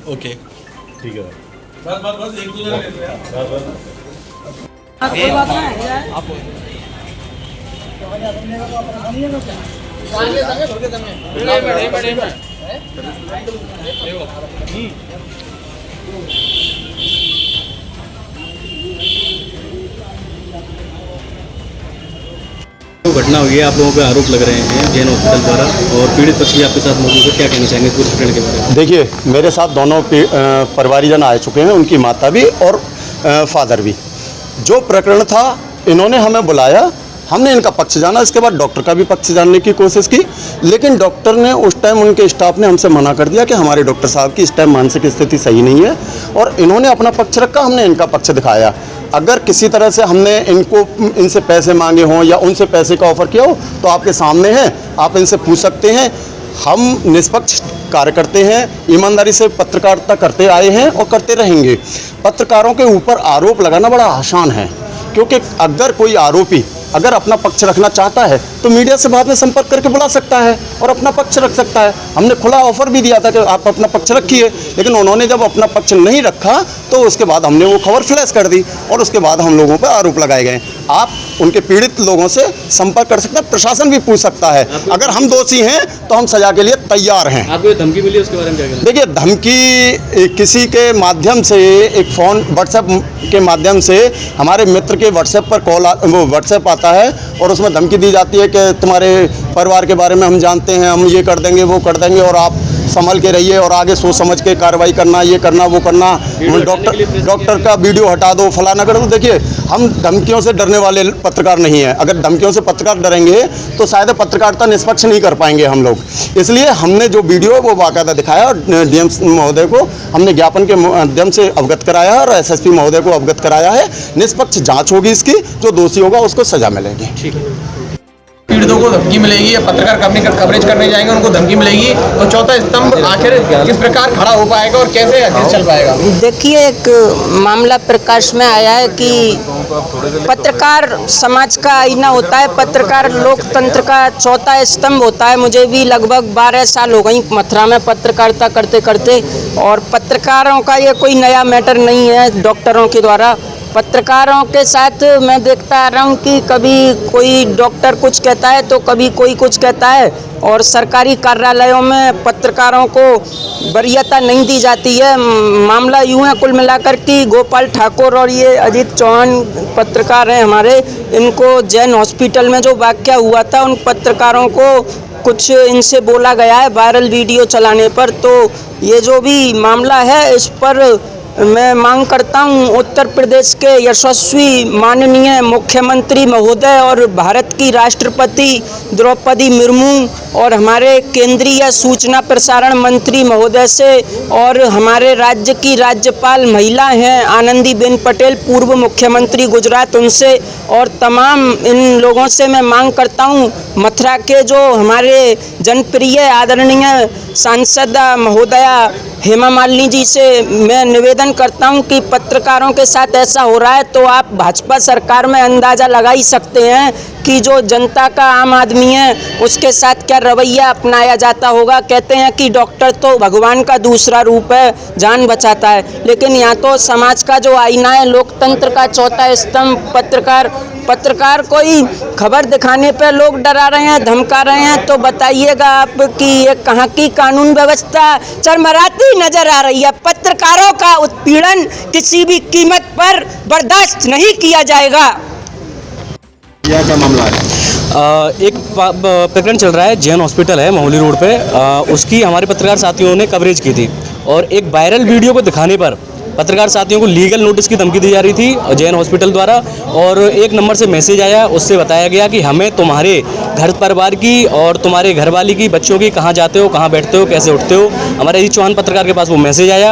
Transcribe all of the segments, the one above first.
Okay ठीक है बस एक दूसरे घटना हुई है, आप लोगों पे आरोप लग रहे हैं जैन हॉस्पिटल द्वारा और पीड़ित पक्ष भी आपके साथ मौजूद है, क्या कहना चाहेंगे पूरे प्रकरण के बारे में? देखिए, मेरे साथ दोनों परिवारजन आ चुके हैं, उनकी माता भी और फादर भी। जो प्रकरण था, इन्होंने हमें बुलाया, हमने इनका पक्ष जाना, इसके बाद डॉक्टर का भी पक्ष जानने की कोशिश की, लेकिन डॉक्टर ने उस टाइम, उनके स्टाफ ने हमसे मना कर दिया कि हमारे डॉक्टर साहब की इस टाइम मानसिक स्थिति सही नहीं है, और इन्होंने अपना पक्ष रखा, हमने इनका पक्ष दिखाया। अगर किसी तरह से हमने इनसे पैसे मांगे हों या उनसे पैसे का ऑफ़र किया हो तो आपके सामने है, आप इनसे पूछ सकते हैं। हम निष्पक्ष कार्य करते हैं, ईमानदारी से पत्रकारिता करते आए हैं और करते रहेंगे। पत्रकारों के ऊपर आरोप लगाना बड़ा आसान है, क्योंकि अगर कोई आरोपी अगर अपना पक्ष रखना चाहता है तो मीडिया से बाद में संपर्क करके बुला सकता है और अपना पक्ष रख सकता है। हमने खुला ऑफर भी दिया था कि आप अपना पक्ष रखिए, लेकिन उन्होंने जब अपना पक्ष नहीं रखा तो उसके बाद हमने वो खबर फ्लैश कर दी और उसके बाद हम लोगों पर आरोप लगाए गए। आप उनके पीड़ित लोगों से संपर्क कर सकते हैं, प्रशासन भी पूछ सकता है। अगर हम दोषी हैं तो हम सजा के लिए तैयार हैं। आपको धमकी मिली, उसके बारे में क्या कहना? देखिए, धमकी किसी के माध्यम से, एक फ़ोन व्हाट्सएप के माध्यम से हमारे मित्र के व्हाट्सएप पर वो व्हाट्सएप आता है और उसमें धमकी दी जाती है कि तुम्हारे परिवार के बारे में हम जानते हैं, हम ये कर देंगे, वो कर देंगे और आप संभल के रहिए और आगे सोच समझ के कार्रवाई करना, ये करना, वो करना, डॉक्टर का वीडियो हटा दो, फलाना कर दो। देखिए, हम धमकियों से डरने वाले पत्रकार नहीं हैं। अगर धमकियों से पत्रकार डरेंगे तो शायद पत्रकारिता निष्पक्ष नहीं कर पाएंगे हम लोग। इसलिए हमने जो वीडियो है वो बाकायदा दिखाया और डीएम महोदय को हमने ज्ञापन के माध्यम से अवगत कराया है और एसएसपी महोदय को अवगत कराया है। निष्पक्ष जाँच होगी इसकी, जो दोषी होगा उसको सजा मिलेगी। ठीक है। पीड़ितों को धमकी मिलेगी या पत्रकार कवरेज करने जाएंगे उनको धमकी मिलेगी, तो चौथा स्तंभ आखिर किस प्रकार खड़ा हो पाएगा और कैसे आगे चल पाएगा? देखिए, एक मामला प्रकाश में आया है कि पत्रकार समाज का आईना होता है, पत्रकार लोकतंत्र का चौथा स्तंभ होता है। मुझे भी लगभग 12 साल हो गई मथुरा में पत्रकारिता करते करते, और पत्रकारों का ये कोई नया मैटर नहीं है। डॉक्टरों के द्वारा पत्रकारों के साथ मैं देखता आ रहा हूँ कि कभी कोई डॉक्टर कुछ कहता है तो कभी कोई कुछ कहता है, और सरकारी कार्यालयों में पत्रकारों को वरीयता नहीं दी जाती है। मामला यूँ है कुल मिलाकर कि गोपाल ठाकुर और ये अजीत चौहान पत्रकार हैं हमारे, इनको जैन हॉस्पिटल में जो वाक़या हुआ था उन पत्रकारों को कुछ इनसे बोला गया है वायरल वीडियो चलाने पर। तो ये जो भी मामला है इस पर मैं मांग करता हूं उत्तर प्रदेश के यशस्वी माननीय मुख्यमंत्री महोदय और भारत की राष्ट्रपति द्रौपदी मुर्मू और हमारे केंद्रीय सूचना प्रसारण मंत्री महोदय से, और हमारे राज्य की राज्यपाल महिला हैं आनंदीबेन पटेल, पूर्व मुख्यमंत्री गुजरात, उनसे और तमाम इन लोगों से मैं मांग करता हूं, मथुरा के जो हमारे जनप्रिय आदरणीय सांसद महोदया हेमा मालिनी जी से मैं निवेदन करता हूं कि पत्रकारों के साथ ऐसा हो रहा है तो आप भाजपा सरकार में अंदाज़ा लगा ही सकते हैं कि जो जनता का आम आदमी है उसके साथ क्या रवैया अपनाया जाता होगा। कहते हैं कि डॉक्टर तो भगवान का दूसरा रूप है, जान बचाता है, लेकिन यहाँ तो समाज का जो आईना है, लोकतंत्र का चौथा स्तंभ पत्रकार कोई खबर दिखाने पे लोग डरा रहे हैं, धमका रहे हैं, तो बताइएगा आप कि ये कहाँ की कानून व्यवस्था चरमराती नजर आ रही है। पत्रकारों का उत्पीड़न किसी भी कीमत पर बर्दाश्त नहीं किया जाएगा। क्या मामला है? एक प्रकरण चल रहा है, जैन हॉस्पिटल है मोहाली रोड पे, उसकी हमारे पत्रकार साथियों ने कवरेज की थी और एक वायरल वीडियो को दिखाने पर पत्रकार साथियों को लीगल नोटिस की धमकी दी जा रही थी जैन हॉस्पिटल द्वारा, और एक नंबर से मैसेज आया, उससे बताया गया कि हमें तुम्हारे घर परिवार की और तुम्हारे घरवाली की, बच्चों की, कहाँ जाते हो, कहाँ बैठते हो, कैसे उठते हो, हमारे अजीत चौहान पत्रकार के पास वो मैसेज आया,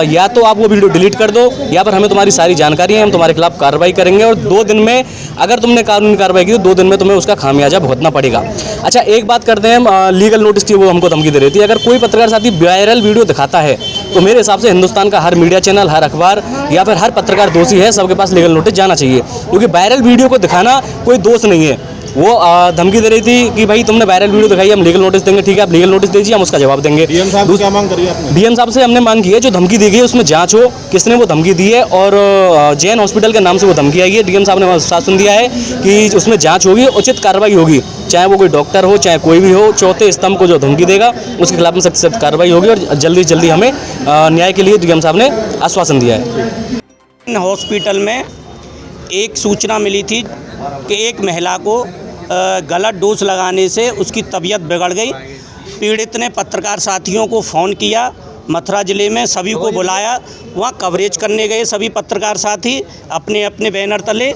या तो आप वो वीडियो डिलीट कर दो या पर हमें तुम्हारी सारी जानकारी है, हम तुम्हारे खिलाफ कार्रवाई करेंगे और 2 दिन में अगर तुमने कानूनी कार्रवाई की तो 2 दिन में तुम्हें उसका खामियाजा भुगतना पड़ेगा। अच्छा, एक बात करते हैं, लीगल नोटिस की वो हमको धमकी दे रही थी। अगर कोई पत्रकार साथी वायरल वीडियो दिखाता है तो मेरे हिसाब से हिंदुस्तान का हर मीडिया चैनल, हर अखबार या फिर हर पत्रकार दोषी है, सबके पास लीगल नोटिस जाना चाहिए। क्योंकि वायरल वीडियो को दिखाना कोई दोष नहीं है। वो धमकी दे रही थी कि भाई तुमने वायरल वीडियो दिखाई, हम लीगल नोटिस देंगे। ठीक है, आप लीगल नोटिस दीजिए, हम उसका जवाब देंगे। डीएम साहब से क्या मांग करी आपने? डीएम साहब से हमने मांग की है, जो धमकी दी गई है उसमें जांच हो, किसने वो धमकी दी है। और जैन हॉस्पिटल के नाम से वो धमकी आई है। डीएम साहब ने आश्वासन दिया है कि उसमें जांच होगी, उचित कार्रवाई होगी, चाहे वो कोई डॉक्टर हो, चाहे कोई भी हो। चौथे स्तंभ को जो धमकी देगा उसके खिलाफ में सख्त से सख्त कार्रवाई होगी और जल्दी से जल्दी हमें न्याय के लिए डीएम साहब ने आश्वासन दिया है। हॉस्पिटल में एक सूचना मिली थी कि एक महिला को गलत डोज लगाने से उसकी तबीयत बिगड़ गई। पीड़ित ने पत्रकार साथियों को फ़ोन किया, मथुरा ज़िले में सभी को बुलाया, वहाँ कवरेज करने गए सभी पत्रकार साथी अपने अपने बैनर तले।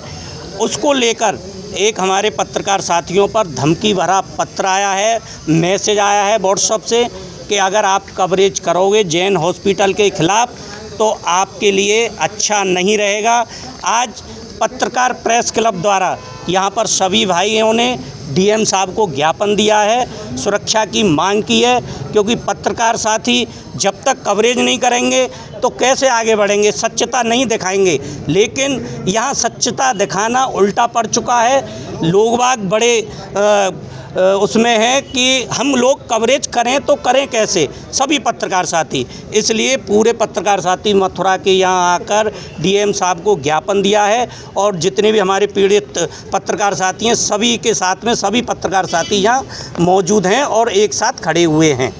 उसको लेकर एक हमारे पत्रकार साथियों पर धमकी भरा पत्र आया है, मैसेज आया है व्हाट्सएप से कि अगर आप कवरेज करोगे जैन हॉस्पिटल के ख़िलाफ़ तो आपके लिए अच्छा नहीं रहेगा। आज पत्रकार प्रेस क्लब द्वारा यहाँ पर सभी भाइयों ने डीएम साहब को ज्ञापन दिया है, सुरक्षा की मांग की है। क्योंकि पत्रकार साथी जब तक कवरेज नहीं करेंगे तो कैसे आगे बढ़ेंगे, सच्चता नहीं दिखाएंगे। लेकिन यहाँ सच्चता दिखाना उल्टा पड़ चुका है। लोग बाग बड़े उसमें है कि हम लोग कवरेज करें तो करें कैसे, सभी पत्रकार साथी। इसलिए पूरे पत्रकार साथी मथुरा के यहाँ आकर डीएम साहब को ज्ञापन दिया है और जितने भी हमारे पीड़ित पत्रकार साथी हैं सभी के साथ में सभी पत्रकार साथी यहाँ मौजूद हैं और एक साथ खड़े हुए हैं।